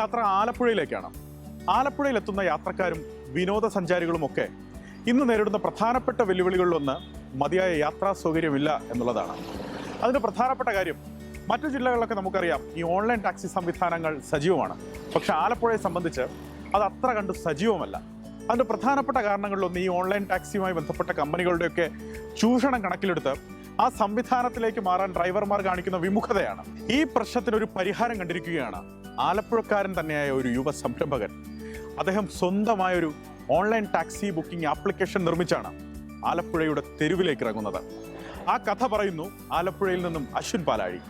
യാത്ര ആലപ്പുഴയിലേക്കാണ്. ആലപ്പുഴയിലെത്തുന്ന യാത്രക്കാരും വിനോദസഞ്ചാരികളുമൊക്കെ ഇന്ന് നേരിടുന്ന പ്രധാനപ്പെട്ട വെല്ലുവിളികളിലൊന്ന് മതിയായ യാത്രാ സൗകര്യമില്ല എന്നുള്ളതാണ്. അതിന് പ്രധാനപ്പെട്ട കാര്യം, മറ്റു ജില്ലകളിലൊക്കെ നമുക്കറിയാം ഈ ഓൺലൈൻ ടാക്സി സംവിധാനങ്ങൾ സജീവമാണ്. പക്ഷെ ആലപ്പുഴയെ സംബന്ധിച്ച് അത് അത്ര കണ്ട് സജീവമല്ല. അതിൻ്റെ പ്രധാനപ്പെട്ട കാരണങ്ങളിലൊന്ന് ഈ ഓൺലൈൻ ടാക്സിയുമായി ബന്ധപ്പെട്ട കമ്പനികളുടെയൊക്കെ ചൂഷണം കണക്കിലെടുത്ത് ആ സംവിധാനത്തിലേക്ക് മാറാൻ ഡ്രൈവർമാർ കാണിക്കുന്ന വിമുഖതയാണ്. ഈ പ്രശ്നത്തിനൊരു പരിഹാരം കണ്ടിരിക്കുകയാണ് ആലപ്പുഴക്കാരൻ തന്നെയായ ഒരു യുവ സംരംഭകൻ. അദ്ദേഹം സ്വന്തമായൊരു ഓൺലൈൻ ടാക്സി ബുക്കിംഗ് ആപ്ലിക്കേഷൻ നിർമ്മിച്ചാണ് ആലപ്പുഴയുടെ തെരുവിലേക്ക് ഇറങ്ങുന്നത്. ആ കഥ പറയുന്നു ആലപ്പുഴയിൽ നിന്നും അശ്വിൻ പാലാഴി.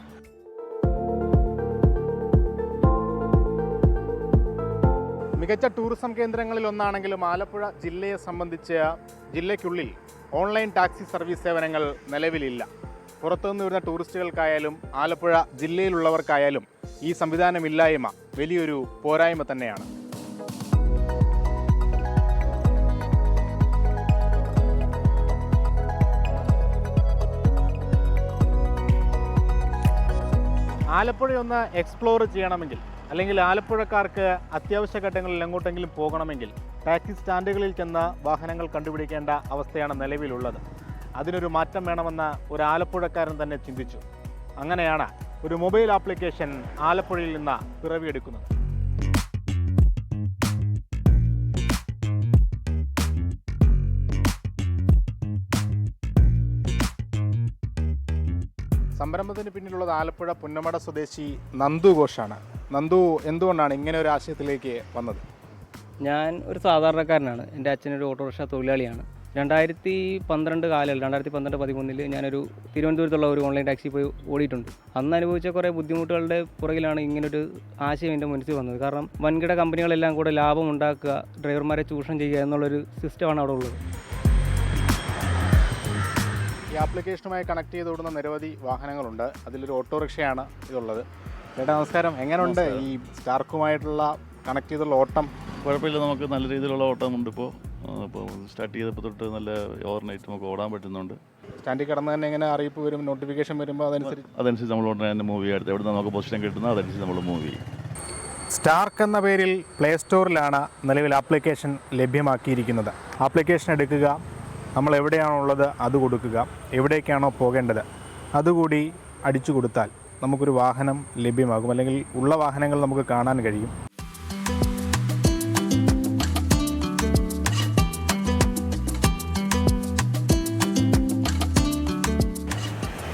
മികച്ച ടൂറിസം കേന്ദ്രങ്ങളിൽ ഒന്നാണെങ്കിലും ആലപ്പുഴ ജില്ലയെ സംബന്ധിച്ച് ജില്ലയ്ക്കുള്ളിൽ ഓൺലൈൻ ടാക്സി സർവീസ് സേവനങ്ങൾ നിലവിലില്ല. പുറത്തുനിന്ന് വരുന്ന ടൂറിസ്റ്റുകൾക്കായാലും ആലപ്പുഴ ജില്ലയിലുള്ളവർക്കായാലും ഈ സംവിധാനമില്ലായ്മ വലിയൊരു പോരായ്മ തന്നെയാണ്. ആലപ്പുഴയൊന്ന് എക്സ്പ്ലോർ ചെയ്യണമെങ്കിൽ, അല്ലെങ്കിൽ ആലപ്പുഴക്കാർക്ക് അത്യാവശ്യ ഘട്ടങ്ങളിൽ എങ്ങോട്ടെങ്കിലും പോകണമെങ്കിൽ ടാക്സി സ്റ്റാൻഡുകളിൽ ചെന്ന് വാഹനങ്ങൾ കണ്ടുപിടിക്കേണ്ട അവസ്ഥയാണ് നിലവിലുള്ളത്. അതിനൊരു മാറ്റം വേണമെന്ന് ഒരു ആലപ്പുഴക്കാരൻ തന്നെ ചിന്തിച്ചു. അങ്ങനെയാണ് ഒരു മൊബൈൽ ആപ്ലിക്കേഷൻ ആലപ്പുഴയിൽ നിന്ന് പിറവിയെടുക്കുന്നത്. സംരംഭത്തിന് പിന്നിലുള്ളത് ആലപ്പുഴ പുന്നമട സ്വദേശി നന്ദു ഘോഷാണ്. നന്ദു, എന്തുകൊണ്ടാണ് ഇങ്ങനെ ഒരു ആശയത്തിലേക്ക് വന്നത്? ഞാൻ ഒരു സാധാരണക്കാരനാണ്. എൻ്റെ അച്ഛനൊരു ഓട്ടോറിക്ഷ തൊഴിലാളിയാണ്. 2012-13 ഞാനൊരു തിരുവനന്തപുരത്തുള്ള ഒരു ഓൺലൈൻ ടാക്സി പോയി ഓടിയിട്ടുണ്ട്. അന്ന് അനുഭവിച്ച കുറേ ബുദ്ധിമുട്ടുകളുടെ പുറകിലാണ് ഇങ്ങനൊരു ആശയം എൻ്റെ മനസ്സിൽ വന്നത്. കാരണം വൻകിട കമ്പനികളെല്ലാം കൂടെ ലാഭം ഉണ്ടാക്കുക, ഡ്രൈവർമാരെ ചൂഷണം ചെയ്യുക എന്നുള്ളൊരു സിസ്റ്റമാണ് അവിടെ ഉള്ളത്. ഈ ആപ്ലിക്കേഷനുമായി കണക്ട് ചെയ്ത് ഓടുന്ന നിരവധി വാഹനങ്ങളുണ്ട്. അതിലൊരു ഓട്ടോറിക്ഷയാണ് ഇതുള്ളത്. ചേട്ടാ നമസ്കാരം. എങ്ങനെയുണ്ട് ഈ സ്റ്റാർക്കുമായിട്ടുള്ള കണക്ട് ചെയ്തുള്ള ഓട്ടം? കുഴപ്പമില്ല, നമുക്ക് നല്ല രീതിയിലുള്ള ഓട്ടമുണ്ട്. ഇപ്പോൾ സ്റ്റാർട്ട് ചെയ്തപ്പോൾ തൊട്ട് നല്ല ഓവർനൈറ്റ് നമുക്ക് ഓടാൻ പറ്റുന്നുണ്ട്. സ്റ്റാൻഡിൽ കിടന്ന് തന്നെ എങ്ങനെ അറിയിപ്പ് വരും, നോട്ടിഫിക്കേഷൻ വരുമ്പോൾ അതനുസരിച്ച് നമ്മൾ ഉടനെ തന്നെ മൂവ് ചെയ്യും. എവിടെ നമുക്ക് പൊസിഷൻ കിട്ടുന്നത് അതനുസരിച്ച് നമ്മൾ മൂവ് ചെയ്യും. സ്റ്റാർക്ക് എന്ന പേരിൽ പ്ലേ സ്റ്റോറിലാണ് നിലവിൽ ആപ്ലിക്കേഷൻ ലഭ്യമാക്കിയിരിക്കുന്നത്. ആപ്ലിക്കേഷൻ എടുക്കുക, നമ്മൾ എവിടെയാണുള്ളത് അത് കൊടുക്കുക, എവിടേക്കാണോ പോകേണ്ടത് അതുകൂടി അടിച്ചു കൊടുത്താൽ നമുക്കൊരു വാഹനം ലഭ്യമാകും, അല്ലെങ്കിൽ ഉള്ള വാഹനങ്ങൾ നമുക്ക് കാണാൻ കഴിയും.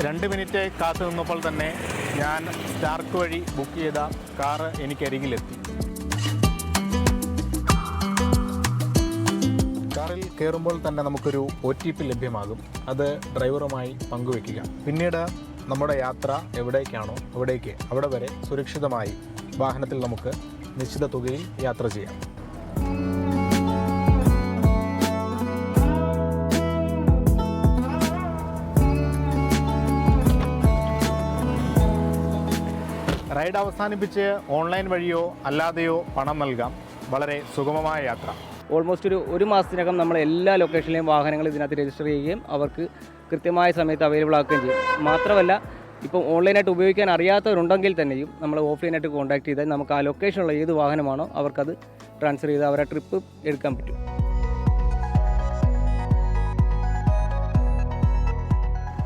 രണ്ട് മിനിറ്റ് കാത്തു നിന്നപ്പോൾ തന്നെ ഞാൻ സ്റ്റാർക്ക് വഴി ബുക്ക് ചെയ്ത കാറ് എനിക്കരികിലെത്തി. കാറിൽ കയറുമ്പോൾ തന്നെ നമുക്കൊരു OTP ലഭ്യമാകും. അത് ഡ്രൈവറുമായി പങ്കുവെക്കുക. പിന്നീട് നമ്മുടെ യാത്ര എവിടേക്കാണോ അവിടെ വരെ സുരക്ഷിതമായി വാഹനത്തിൽ നമുക്ക് നിശ്ചിത തുകയിൽ യാത്ര ചെയ്യാം. റൈഡ് അവസാനിപ്പിച്ച് ഓൺലൈൻ വഴിയോ അല്ലാതെയോ പണം നൽകാം. വളരെ സുഗമമായ യാത്ര. ഓൾമോസ്റ്റ് ഒരു മാസത്തിനകം നമ്മൾ എല്ലാ ലൊക്കേഷനിലെയും വാഹനങ്ങൾ ഇതിനകത്ത് രജിസ്റ്റർ ചെയ്യുകയും അവർക്ക് കൃത്യമായ സമയത്ത് അവൈലബിൾ ആക്കുകയും ചെയ്യും. മാത്രമല്ല, ഇപ്പം ഓൺലൈനായിട്ട് ഉപയോഗിക്കാൻ അറിയാത്തവരുണ്ടെങ്കിൽ തന്നെയും നമ്മൾ ഓഫ്ലൈനായിട്ട് കോൺടാക്ട് ചെയ്താൽ നമുക്ക് ആ ലൊക്കേഷനുള്ള ഏത് വാഹനമാണോ അവർക്കത് ട്രാൻസ്ഫർ ചെയ്ത് അവരുടെ ട്രിപ്പ് എടുക്കാൻ പറ്റും.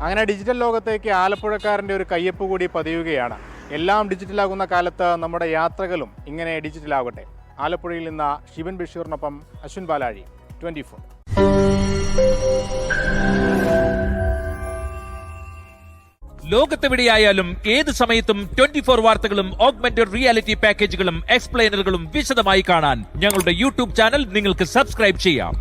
അങ്ങനെ ഡിജിറ്റൽ ലോകത്തേക്ക് ആലപ്പുഴക്കാരൻ്റെ ഒരു കയ്യൊപ്പ് കൂടി പതിയുകയാണ്. എല്ലാം ഡിജിറ്റലാകുന്ന കാലത്ത് നമ്മുടെ യാത്രകളും ഇങ്ങനെ ഡിജിറ്റലാകട്ടെ. ആലപ്പുഴയിൽ നിന്ന് ശിവൻ ബഷീറിനൊപ്പം അശ്വിൻ പാലാഴി, 24. ലോകത്തെവിടെയായാലും ഏത് സമയത്തും 24 വാർത്തകളും ഓഗ്മെന്റഡ് റിയാലിറ്റി പാക്കേജുകളും എക്സ്പ്ലെയിനറുകളും വിശദമായി കാണാൻ ഞങ്ങളുടെ യൂട്യൂബ് ചാനൽ നിങ്ങൾക്ക് സബ്സ്ക്രൈബ് ചെയ്യാം.